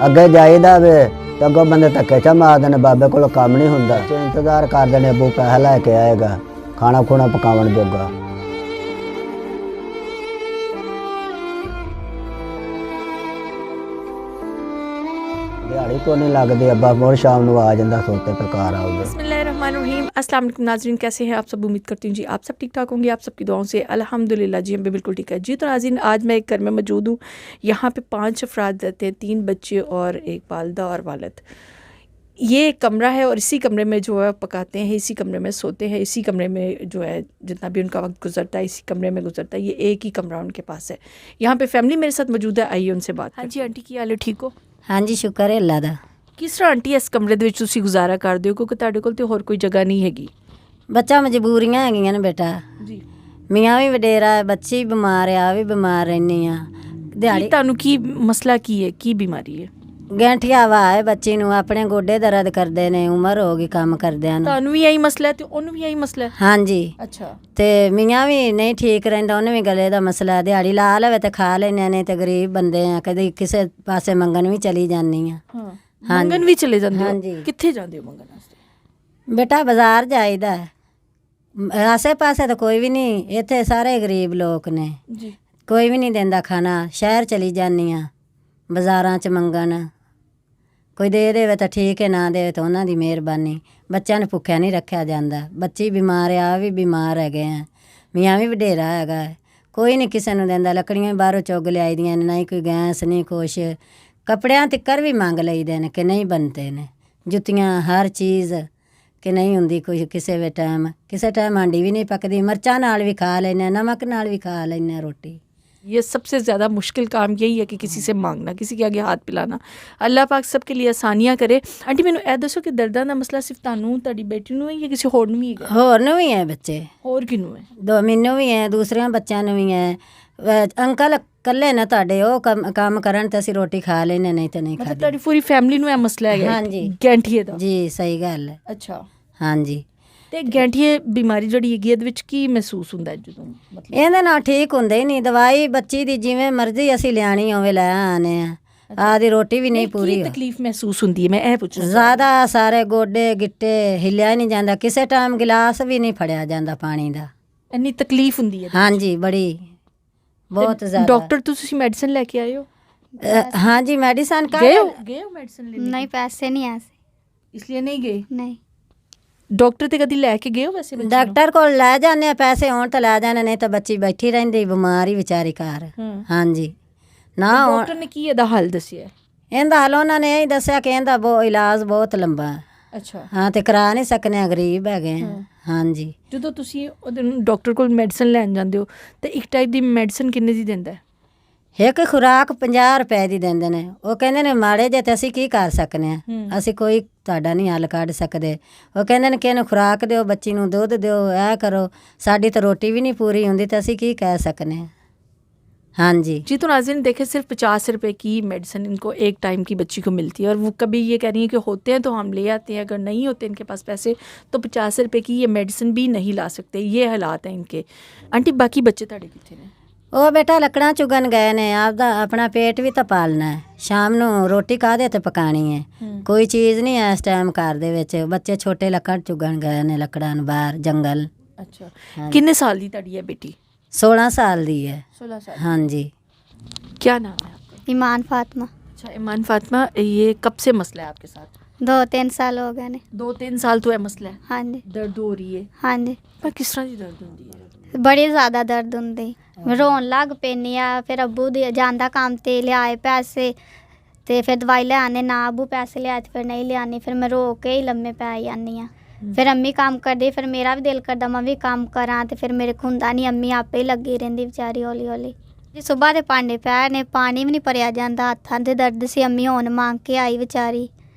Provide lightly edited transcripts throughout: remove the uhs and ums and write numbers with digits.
ਅੱਗੇ ਜਾਈਦਾ ਵੇ ਤੇ ਅੱਗੋਂ ਬੰਦੇ ਧੱਕੇ ਚ ਮਾਰਦੇ ਨੇ, ਬਾਬੇ ਕੋਲ ਕੰਮ ਨਹੀਂ ਹੁੰਦਾ। ਇੰਤਜ਼ਾਰ ਕਰਦੇ ਨੇ ਅੱਬੂ ਪੈਸਾ ਲੈ ਕੇ ਆਏਗਾ ਖਾਣਾ ਖੁਣਾ ਪਕਾਉਣ ਜੋਗਾ। दिहाड़ी को नहीं लगती, अब्बा मोर शाम को आ जाता सोते प्रकार आओगे। बिस्मिल्लाहिर्रहमानिर्रहीम, अस्सलाम वालेकुम नाज़रीन, कैसे हैं आप सब? उम्मीद करती हूँ जी आप सब ठीक ठाक होंगे, आप सबकी दुआओं से अल्हम्दुलिल्लाह जी हम भी बिल्कुल ठीक है जी। तो नाज़रीन आज मैं एक घर में मौजूद हूँ, यहाँ पे 5 अफराद रहते हैं, 3 बच्चे और एक वालदा और वालिद। ये एक कमरा है और इसी कमरे में जो है पकाते हैं, इसी कमरे में सोते हैं, इसी कमरे में जो है जितना भी उनका वक्त गुजरता है इसी कमरे में गुजरता है। ये एक ही कमरा उनके पास है। यहाँ पे फैमिली मेरे साथ मौजूद है, आइए उनसे बात। हाँ जी आंटी, की हाल है, ठीक हो? हाँ जी, शुक्र है अल्लाह दा। किस तरह आंटी इस कमरे ਦੇ ਵਿੱਚ ਤੁਸੀਂ ਗੁਜ਼ਾਰਾ ਕਰਦੇ ਹੋ ਕਿਉਂਕਿ ਤੁਹਾਡੇ ਕੋਲ ਤੇ ਹੋਰ ਕੋਈ ਜਗ੍ਹਾ ਨਹੀਂ ਹੈਗੀ? ਬੱਚਾ ਮਜਬੂਰੀਆਂ ਹੈਗੀਆਂ ਨੇ ਬੇਟਾ ਜੀ। ਮੀਆਂ ਵੀ ਵਡੇਰਾ ਹੈ, ਬੱਚੀ ਵੀ ਬਿਮਾਰ ਆ, ਵੀ ਬਿਮਾਰ ਰਹਿੰਦੀ ਆ ਦਿਹਾੜੀ। ਤੁਹਾਨੂੰ ਕੀ ਮਸਲਾ ਕੀ ਹੈ, ਕੀ ਬਿਮਾਰੀ ਹੈ? ਗੈਂਠੀਆ ਵਾ ਹੈ ਬੱਚੀ ਨੂੰ, ਆਪਣੇ ਗੋਡੇ ਦਰਦ ਕਰਦੇ ਨੇ, ਉਮਰ ਹੋ ਗਈ ਕੰਮ ਕਰਦਿਆਂ ਨੂੰ। ਤੁਹਾਨੂੰ ਵੀ ਇਹੀ ਮਸਲਾ ਹੈ ਤੇ ਉਹਨੂੰ ਵੀ ਇਹੀ ਮਸਲਾ ਹੈ? ਹਾਂਜੀ। ਅੱਛਾ। ਤੇ ਮੀਆਂ ਵੀ ਨਹੀਂ ਠੀਕ ਰਹਿੰਦਾ, ਉਹਨੇ ਵੀ ਗਲੇ ਦਾ ਮਸਲਾ। ਦਿਹਾੜੀ ਲਾ ਲਵੇ ਤੇ ਖਾ ਲੈਂਦੇ ਨੇ, ਤੇ ਗਰੀਬ ਬੰਦੇ ਆ, ਕਦੇ ਕਿਸੇ ਪਾਸੇ ਮੰਗਣ ਵੀ ਚਲੀ ਜਾਂਦੀ ਆ। ਹਾਂ, ਮੰਗਣ ਵੀ ਚਲੇ ਜਾਂਦੇ ਹੋ? ਹਾਂਜੀ। ਕਿੱਥੇ ਜਾਂਦੇ ਹੋ ਮੰਗਣ ਵਾਸਤੇ? ਬੇਟਾ ਬਾਜ਼ਾਰ ਜਾਈਦਾ, ਆਸੇ ਪਾਸੇ ਤਾਂ ਕੋਈ ਵੀ ਨਹੀਂ, ਇੱਥੇ ਸਾਰੇ ਗਰੀਬ ਲੋਕ ਨੇ, ਜੀ। ਕੋਈ ਵੀ ਨਹੀਂ ਦਿੰਦਾ ਖਾਣਾ। ਸ਼ਹਿਰ ਚਲੀ ਜਾਂਦੀ ਆ ਬਾਜ਼ਾਰਾਂ 'ਚ ਮੰਗਣ, ਕੋਈ ਦੇ ਦੇਵੇ ਤਾਂ ਠੀਕ ਹੈ, ਨਾ ਦੇਵੇ ਤਾਂ ਉਹਨਾਂ ਦੀ ਮਿਹਰਬਾਨੀ। ਬੱਚਿਆਂ ਨੂੰ ਭੁੱਖਿਆ ਨਹੀਂ ਰੱਖਿਆ ਜਾਂਦਾ। ਬੱਚੀ ਬਿਮਾਰ ਆ, ਵੀ ਬਿਮਾਰ ਹੈਗੇ ਆ, ਮੀਆਂ ਵੀ ਵਡੇਰਾ ਹੈਗਾ, ਕੋਈ ਨਹੀਂ ਕਿਸੇ ਨੂੰ ਦਿੰਦਾ। ਲੱਕੜੀਆਂ ਵੀ ਬਾਹਰੋਂ ਚੁੱਗ ਲਿਆਈ ਦੀਆਂ ਨੇ, ਨਾ ਹੀ ਕੋਈ ਗੈਸ ਨਹੀਂ ਕੁਛ। ਕੱਪੜਿਆਂ ਤਿੱਕਰ ਵੀ ਮੰਗ ਲਈਦੇ ਨੇ ਕਿ ਨਹੀਂ ਬਣਦੇ ਨੇ, ਜੁੱਤੀਆਂ ਹਰ ਚੀਜ਼ ਕਿ ਨਹੀਂ ਹੁੰਦੀ ਕੋਈ। ਕਿਸੇ ਟਾਈਮ ਆਂਡੀ ਵੀ ਨਹੀਂ ਪੱਕਦੀ, ਮਿਰਚਾਂ ਨਾਲ ਵੀ ਖਾ ਲੈਂਦੇ, ਨਮਕ ਨਾਲ ਵੀ ਖਾ ਲੈਂਦੇ ਰੋਟੀ। ये सबसे ज़्यादा मुश्किल काम यही है कि किसी से मांगना, किसी के आगे हाथ पिलाना। अल्लाह पाक सबके लिए आसानियाँ करे। आंटी मैनू ਇਹ ਦੱਸੋ ਕਿ ਦਰਦਾਂ ਦਾ ਮਸਲਾ ਸਿਰਫ ਤੁਹਾਨੂੰ, ਤੁਹਾਡੀ ਬੇਟੀ ਨੂੰ ਹੈ ਜਾਂ ਕਿਸੇ ਹੋਰ ਨੂੰ ਵੀ ਹੈਗਾ? ਹੋਰ ਨੂੰ ਵੀ ਹੈ ਬੱਚੇ। ਹੋਰ ਕਿਹਨੂੰ ਹੈ? ਮੈਨੂੰ ਵੀ ਹੈ, ਦੂਸਰਿਆਂ ਬੱਚਿਆਂ ਨੂੰ ਵੀ ਹੈ। ਅੰਕਲ ਇਕੱਲੇ ਨੇ ਤੁਹਾਡੇ, ਉਹ ਕੰਮ ਕਰਨ ਤਾਂ ਅਸੀਂ ਰੋਟੀ ਖਾ ਲੈਂਦੇ, ਨਹੀਂ ਤਾਂ ਨਹੀਂ ਮਤਲਬ ਖਾਂਦੇ। ਤੁਹਾਡੀ ਪੂਰੀ ਫੈਮਿਲੀ ਨੂੰ ਇਹ ਮਸਲਾ ਹੈਗਾ? ਹਾਂਜੀ। ਗੈਂਠੀਏ ਦਾ? ਜੀ ਸਹੀ ਗੱਲ ਹੈ। ਅੱਛਾ। ਹਾਂਜੀ। ਤੇ ਗੈਂਠੀਏ ਬਿਮਾਰੀ ਜਿਹੜੀ ਹੈਗੀ ਇਹਦੇ ਵਿੱਚ ਕੀ ਮਹਿਸੂਸ ਹੁੰਦਾ ਹੈ ਜਦੋਂ ਮਤਲਬ? ਇਹਦੇ ਨਾਲ ਠੀਕ ਹੁੰਦੇ ਹੀ ਨਹੀਂ। ਦਵਾਈ ਬੱਚੀ ਦੀ ਜਿਵੇਂ ਮਰਜ਼ੀ ਅਸੀਂ ਲਿਆਣੀ ਹੋਵੇ ਲੈ ਆਨੇ ਆ, ਆਦੀ ਰੋਟੀ ਵੀ ਨਹੀਂ ਪੂਰੀ। ਕੀ ਤਕਲੀਫ ਮਹਿਸੂਸ ਹੁੰਦੀ ਹੈ, ਮੈਂ ਇਹ ਪੁੱਛਣਾ? ਜ਼ਿਆਦਾ ਸਾਰੇ ਗੋਡੇ ਗਿੱਟੇ, ਹਿੱਲਿਆ ਨਹੀਂ ਜਾਂਦਾ, ਕਿਸੇ ਟਾਈਮ ਗਿਲਾਸ ਵੀ ਨਹੀਂ ਫੜਿਆ ਜਾਂਦਾ ਪਾਣੀ ਦਾ। ਇੰਨੀ ਤਕਲੀਫ ਹੁੰਦੀ ਹੈ? ਹਾਂਜੀ, ਬੜੀ ਬਹੁਤ ਜ਼ਿਆਦਾ। ਡਾਕਟਰ ਤੋਂ ਤੁਸੀਂ ਮੈਡੀਸਿਨ ਲੈ ਕੇ ਆਏ ਹੋ? ਹਾਂਜੀ, ਮੈਡੀਸਨ गए हो मेडिसिन लेने? नहीं, पैसे नहीं ऐसे। इसलिए नहीं गए? नहीं। ਡਾਕਟਰ ਤੇ ਕਦੀ ਲੈ ਕੇ ਗਏ ਹੋ ਵੈਸੇ ਬੱਚੇ ਨੂੰ? ਡਾਕਟਰ ਕੋਲ ਲੈ ਜਾਂਦੇ ਆ, ਪੈਸੇ ਹੋਣ ਤਾਂ ਲੈ ਜਾਂਦੇ, ਨਹੀਂ ਤਾਂ ਬੱਚੀ ਬੈਠੀ ਰਹਿੰਦੀ ਬਿਮਾਰ ਹੀ ਵਿਚਾਰੀ ਘਰ। ਹਾਂਜੀ। ਨਾ ਡਾਕਟਰ ਨੇ ਕੀ ਇਹਦਾ ਹੱਲ ਦੱਸਿਆ? ਇਹਦਾ ਹੱਲ ਉਹਨਾਂ ਨੇ ਇਹ ਦੱਸਿਆ ਕਿ ਇਹਦਾ ਇਲਾਜ ਬਹੁਤ ਲੰਬਾ ਹੈ। ਅੱਛਾ। ਹਾਂ, ਤੇ ਕਰਾ ਨਹੀਂ ਸਕਨੇ, ਗਰੀਬ ਹੈਗੇ ਆ। ਹਾਂਜੀ। ਜਦੋਂ ਤੁਸੀਂ ਉਹਦੇ ਡਾਕਟਰ ਕੋਲ ਮੈਡੀਸਨ ਲੈਣ ਜਾਂਦੇ ਹੋ ਤੇ ਇੱਕ ਟਾਈਪ ਦੀ ਮੈਡੀਸਨ ਕਿੰਨੇ ਦੀ ਦਿੰਦਾ ਹੈ? ਇੱਕ ਖੁਰਾਕ 50 ਰੁਪਏ ਦੀ ਦਿੰਦੇ ਨੇ। ਉਹ ਕਹਿੰਦੇ ਨੇ ਮਾੜੇ ਜੇ ਤੇ ਅਸੀਂ ਕੀ ਕਰ ਸਕਨੇ ਆ, ਅਸੀਂ ਕੋਈ ਤੁਹਾਡਾ ਨਹੀਂ ਹੱਲ ਕੱਢ ਸਕਦੇ। ਉਹ ਕਹਿੰਦੇ ਨੇ ਕਿ ਇਹਨੂੰ ਖੁਰਾਕ ਦਿਓ, ਬੱਚੀ ਨੂੰ ਦੁੱਧ ਦਿਓ, ਇਹ ਕਰੋ। ਸਾਡੀ ਤਾਂ ਰੋਟੀ ਵੀ नहीं पूरी ਹੁੰਦੀ ਤਾਂ ਅਸੀਂ ਕੀ ਕਹਿ ਸਕਨੇ ਆ। हाँ जी। जी। तो नाज़रीन देखें, सिर्फ 50 रुपए की मेडिसिन इनको एक टाइम की बच्ची को मिलती है और वो कभी ये कह रही है कि होते हैं तो हम ले आते हैं, अगर नहीं होते इनके पास पैसे तो 50 रुपए की ये मेडिसिन भी नहीं ला सकते। ये हालात हैं इनके। आंटी बाकी बच्चे ਤੁਹਾਡੇ ਕਿੱਥੇ ਨੇ? ਉਹ ਬੇਟਾ ਲੱਕੜਾਂ ਚੁਗਣ ਗਏ ਨੇ, ਆਪਣਾ ਪੇਟ ਵੀ ਤਾਂ ਪਾਲਣਾ ਹੈ। ਸ਼ਾਮ ਨੂੰ ਰੋਟੀ ਕਾਹਦੇ ਤੇ ਪਕਾਣੀ ਹੈ, ਕੋਈ ਚੀਜ਼ ਨਹੀਂ ਹੈ ਇਸ ਟਾਈਮ ਘਰ ਦੇ ਵਿੱਚ। ਬੱਚੇ ਛੋਟੇ ਲੱਕੜ ਚੁਗਣ ਗਏ ਨੇ, ਲੱਕੜਾਂ ਨੂੰ ਬਾਹਰ ਜੰਗਲ। अच्छा। कितने साल ਦੀ ਤੁਹਾਡੀ ਹੈ ਬੇਟੀ? 16 साल ਦੀ है। 16 साल। हाँ जी। क्या नाम है आपका? ईमान फातिमा। अच्छा ईमान फातिमा, ये कब से मसला है आपके साथ? 2-3 साल हो गए ने। 2-3 साल तो है मसला है? हाँ जी। दर्द हो रही है? हाँ जी। पर किस तरह की दर्द होती है? बड़ी ज़्यादा दर्द होंदी, रोन लग पैनी आ। फिर अबू जांदा काम ते लियाए पैसे ते फिर दवाई ले आने, ना अबू पैसे लियाए तो फिर नहीं लियानी। फिर मैं रो के ही लम्मे पै जानी हाँ। फिर अम्मी काम करदी, फिर मेरा भी दिल करदा मैं भी काम करा, तो फिर मेरे को हुंदा नहीं। अम्मी आपे ही लगी रहिंदी बेचारी हौली हौली जी। सुबह दे भांडे पै ने, पानी भी नहीं भरिया जांदा, हत्थां ते दर्द सी। अम्मी हुण मांग के आई बेचारी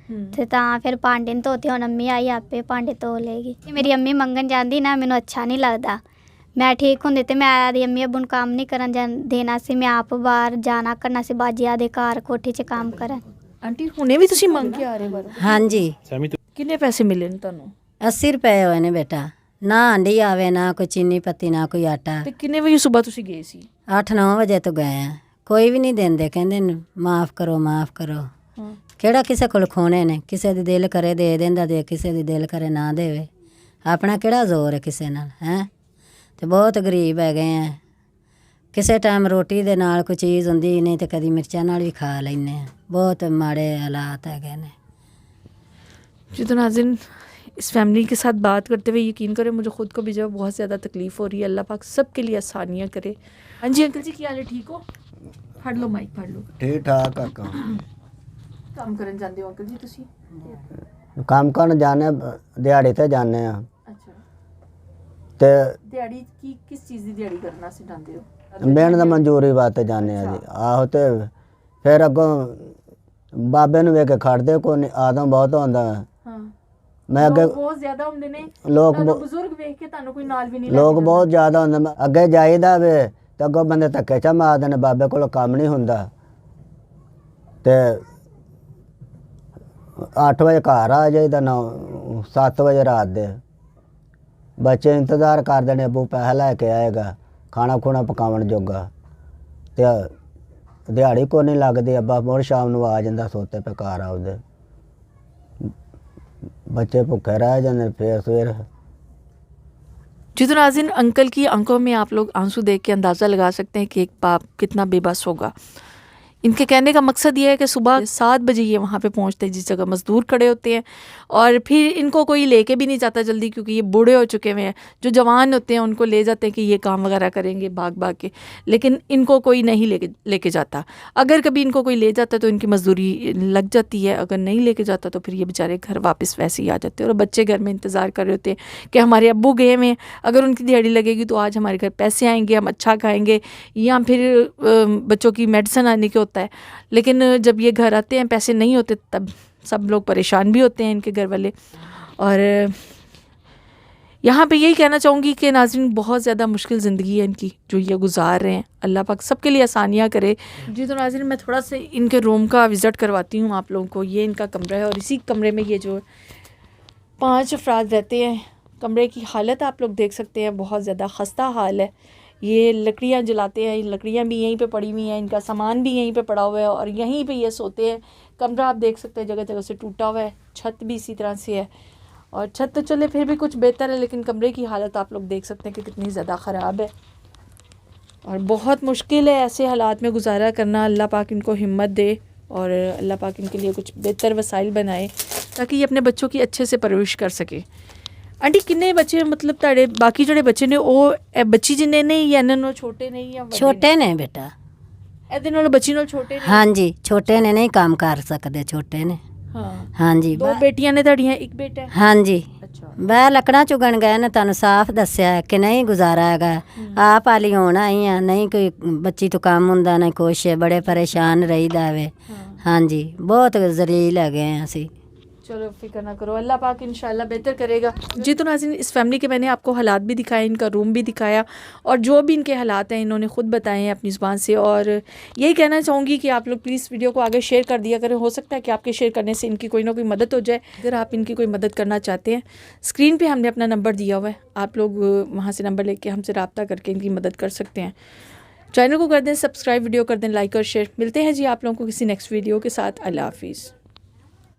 ते तां फिर भांडे नहीं धोते। हुण अम्मी आई आपे भांडे धो लेगी। मेरी अम्मी मंगन जांदी ना, मैनूं अच्छा नहीं लगदा। मैं ठीक होंदी ते मैं आदी अम्मी अब्बू नूं काम नहीं करन देना सी, मैं आप बाहर जाना करना सी, बाजिया दे घर कोठी च काम करन। आंटी हुणे भी तुसीं मंग के आ रहे बाहरों? हाँ जी। किन्ने पैसे मिले ने तुहानूं? 80 रुपए होए ने बेटा। ना हांडी आवे, ना कोई चीनी पत्ती, ना कोई आटा। ते किन्ने बजे सुबह तुसीं गए सी? 8-9 ਵਜੇ ਤੋਂ ਗਏ ਆ, ਕੋਈ ਵੀ ਨਹੀਂ ਦਿੰਦੇ, ਕਹਿੰਦੇ ਨੇ ਮਾफ़ ਕਰੋ ਮਾफ़ ਕਰੋ। ਕਿਹੜਾ ਕਿਸੇ ਕੋਲ ਖੋਣੇ ਨੇ। ਕਿਸੇ ਦੀ ਦਿਲ ਕਰੇ ਦੇ ਦਿੰਦਾ ਤੇ ਕਿਸੇ ਦੀ ਦਿਲ ਕਰੇ ਨਾ ਦੇਵੇ। ਆਪਣਾ ਕਿਹੜਾ ਜ਼ੋਰ ਹੈ ਕਿਸੇ ਨਾਲ ਹੈ। ਤੇ ਬਹੁਤ ਗਰੀਬ ਹੈਗੇ ਆ। ਕਿਸੇ ਟਾਈਮ ਰੋਟੀ ਦੇ ਨਾਲ ਕੋਈ ਚੀਜ਼ ਹੁੰਦੀ ਨਹੀਂ ਤੇ ਕਦੀ ਮਿਰਚਾਂ ਨਾਲ ਵੀ ਖਾ ਲੈਂਦੇ ਆ। ਬਹੁਤ ਮਾੜੇ ਹਾਲਾਤ ਹੈਗੇ ਨੇ। जी तो नाज़रीन, इस फैमिली के साथ बात करते हुए यकीन करें मुझे ख़ुद को भी जो है बहुत ज़्यादा तकलीफ़ हो रही है। अल्लाह पाक सब के लिए आसानियाँ करे। हाँ जी अंकल जी, क्या हाल है? ठीक हो? फड़ लो माइक, फड़ लो। ठीक ठाक काका। काम करन जांदे हो अंकल जी तुसी? काम करन जाने दिहाड़ी ते जाने आ अच्छा, ते दिहाड़ी की किस चीज़ दी दिहाड़ी करना सिखांदे हो? ਮਿਹਨਤ ਦਾ ਮਨਜ਼ੂਰੀ ਵਾਸਤੇ ਜਾਣੇ ਆ ਜੀ। ਆਹੋ ਤੇ ਫਿਰ ਅੱਗੋਂ ਬਾਬੇ ਨੂੰ ਵੇਖ ਕੇ ਖੜਦੇ ਕੋਈ ਨਹੀਂ, ਆਦਮ ਬਹੁਤ ਹੁੰਦਾ। हाँ, ਮੈਂ ਅੱਗੇ लोग बहुत ज़्यादा हुंदे ने। ਲੋਕ ਤੁਹਾਨੂੰ ਬਜ਼ੁਰਗ ਵੇਖ ਕੇ ਤੁਹਾਨੂੰ ਕੋਈ ਨਾਲ ਵੀ ਨਹੀਂ ਲੋਕ ਬਹੁਤ ਜ਼ਿਆਦਾ ਹੁੰਦੇ। ਮੈਂ ਅੱਗੇ ਜਾਈਦਾ ਵੇ ਤੇ ਅੱਗੋਂ ਬੰਦੇ ਧੱਕੇ ਚਾ ਮਾਰਦੇ ਨੇ। ਬਾਬੇ ਕੋਲ ਕੰਮ ਨਹੀਂ ਹੁੰਦਾ ਤੇ 8 ਵਜੇ ਘਰ ਆ ਜਾਈਦਾ, 7 ਵਜੇ ਰਾਤ ਦੇ। ਬੱਚੇ ਇੰਤਜ਼ਾਰ ਕਰਦੇ ਨੇ ਅੱਬੂ ਪੈਸਾ ਲੈ ਕੇ ਆਏਗਾ ਖਾਣਾ ਖੁਣਾ ਪਕਾਉਣ ਜੋਗਾ। ਤੇ ਦਿਹਾੜੀ ਕੋਈ ਨਹੀਂ ਲੱਗਦੀ। ਅੱਬਾ ਮੁੜ ਸ਼ਾਮ ਨੂੰ ਆ ਜਾਂਦਾ ਸੋਤੇ ਪੇ ਘਰ ਆਉਦੇ। ਬੱਚੇ ਭੁੱਖੇ ਰਹਿ ਜਾਂਦੇ ਫਿਰ ਸਵੇਰ। जी तो नाज़रीन, अंकल की आंखों में आप लोग आंसू देख के अंदाज़ा लगा सकते हैं कि एक बाप कितना बेबस होगा। इनके कहने का मकसद ये है कि सुबह 7 बजे ये वहाँ पे पहुँचते हैं जिस जगह मज़दूर खड़े होते हैं, और फिर इनको कोई लेके भी नहीं जाता जल्दी, क्योंकि ये बूढ़े हो चुके हुए हैं। जो जवान होते हैं उनको ले जाते हैं कि ये काम वगैरह करेंगे भाग भाग के, लेकिन इनको कोई नहीं लेके जाता। अगर कभी इनको कोई ले जाता तो इनकी मज़दूरी लग जाती है, अगर नहीं लेके जाता तो फिर ये बेचारे घर वापस वैसे ही आ जाते हैं। और बच्चे घर में इंतज़ार कर रहे होते हैं कि हमारे अब्बू गए हुए हैं, अगर उनकी दिहाड़ी लगेगी तो आज हमारे घर पैसे आएंगे, हम अच्छा खाएँगे, या फिर बच्चों की मेडिसिन आने के होता है। लेकिन जब ये घर आते हैं पैसे नहीं होते तब सब लोग परेशान भी होते हैं इनके घर वाले। और यहाँ पे यही कहना चाहूँगी कि नाज़रीन बहुत ज़्यादा मुश्किल ज़िंदगी है इनकी जो ये गुजार रहे हैं। अल्लाह पाक सबके लिए आसानियाँ करे। जी तो नाज़रीन, मैं थोड़ा सा इनके रूम का विज़िट करवाती हूँ आप लोगों को। ये इनका कमरा है और इसी कमरे में ये जो 5 अफराद रहते हैं। कमरे की हालत आप लोग देख सकते हैं, बहुत ज़्यादा खस्ता हाल है। ये लकड़ियाँ जलाते हैं, लकड़ियाँ भी यहीं पे पड़ी हुई हैं, इनका सामान भी यहीं पे पड़ा हुआ है और यहीं पे ये सोते हैं। कमरा आप देख सकते हैं जगह जगह से टूटा हुआ है, छत भी इसी तरह से है। और छत तो चले फिर भी कुछ बेहतर है, लेकिन कमरे की हालत आप लोग देख सकते हैं कि कितनी ज़्यादा ख़राब है और बहुत मुश्किल है ऐसे हालात में गुजारा करना। अल्लाह पाक इनको हिम्मत दे और अल्लाह पाक इनके लिए कुछ बेहतर वसाइल बनाए ताकि ये अपने बच्चों की अच्छे से परवरिश कर सके। आंटी किन्ने बच्चे, मतलब ताड़े बाकी जोड़े बच्चे ने वो बच्ची जिन्ने नहीं या इन्होंने छोटे नहीं या ਛੋਟੇ ਨੇ ਬੇਟਾ। ਇਹਦੇ ਨਾਲ ਬੱਚੀ ਨਾਲ ਛੋਟੇ ਨੇ? ਹਾਂਜੀ ਛੋਟੇ ਨੇ, ਨਹੀਂ ਕੰਮ ਕਰ ਸਕਦੇ, ਛੋਟੇ ਨੇ। ਹਾਂ, ਹਾਂਜੀ 2 ਬੇਟੀਆਂ ਨੇ ਤੁਹਾਡੀਆਂ, ਇੱਕ ਬੇਟਾ ਹੈ? ਹਾਂਜੀ ਅੱਛਾ, ਬੈ ਲੱਕੜਾਂ ਚੁਗਣ ਗਏ ਨੇ, ਤੁਹਾਨੂੰ ਸਾਫ਼ ਦੱਸਿਆ ਕਿ ਨਹੀਂ ਗੁਜ਼ਾਰਾ ਹੈਗਾ। ਆਪ ਹਾਲੀ ਹੁਣ ਆਈ ਆ, ਨਹੀਂ ਕੋਈ ਬੱਚੀ ਤੋਂ ਕੰਮ ਹੁੰਦਾ ਨਾ ਕੁਛ, ਬੜੇ ਪਰੇਸ਼ਾਨ ਰਹੀਦਾ ਵੇ। ਹਾਂਜੀ ਬਹੁਤ ਜ਼ਲੀਲ ਹੈਗੇ ਆ ਅਸੀਂ। चलो फिक्र ना करो, अल्लाह पाक इंशाल्लाह बेहतर करेगा। जी तो नाज़रीन, इस फैमिली के मैंने आपको हालात भी दिखाए, इनका रूम भी दिखाया और जो भी इनके हालात हैं इन्होंने ख़ुद बताए हैं अपनी ज़ुबान से। और यही कहना चाहूँगी कि आप लोग प्लीज़ वीडियो को आगे शेयर कर दिया करें। हो सकता है कि आपके शेयर करने से इनकी कोई ना कोई मदद हो जाए। अगर आप इनकी कोई मदद करना चाहते हैं, स्क्रीन पर हमने अपना नंबर दिया हुआ है, आप लोग वहाँ से नंबर लेके हमसे रब्ता करके इनकी मदद कर सकते हैं। चैनल को कर दें सब्सक्राइब, वीडियो कर दें लाइक और शेयर। मिलते हैं जी आप लोगों को किसी नेक्स्ट वीडियो के साथ। अल्लाह हाफिज़।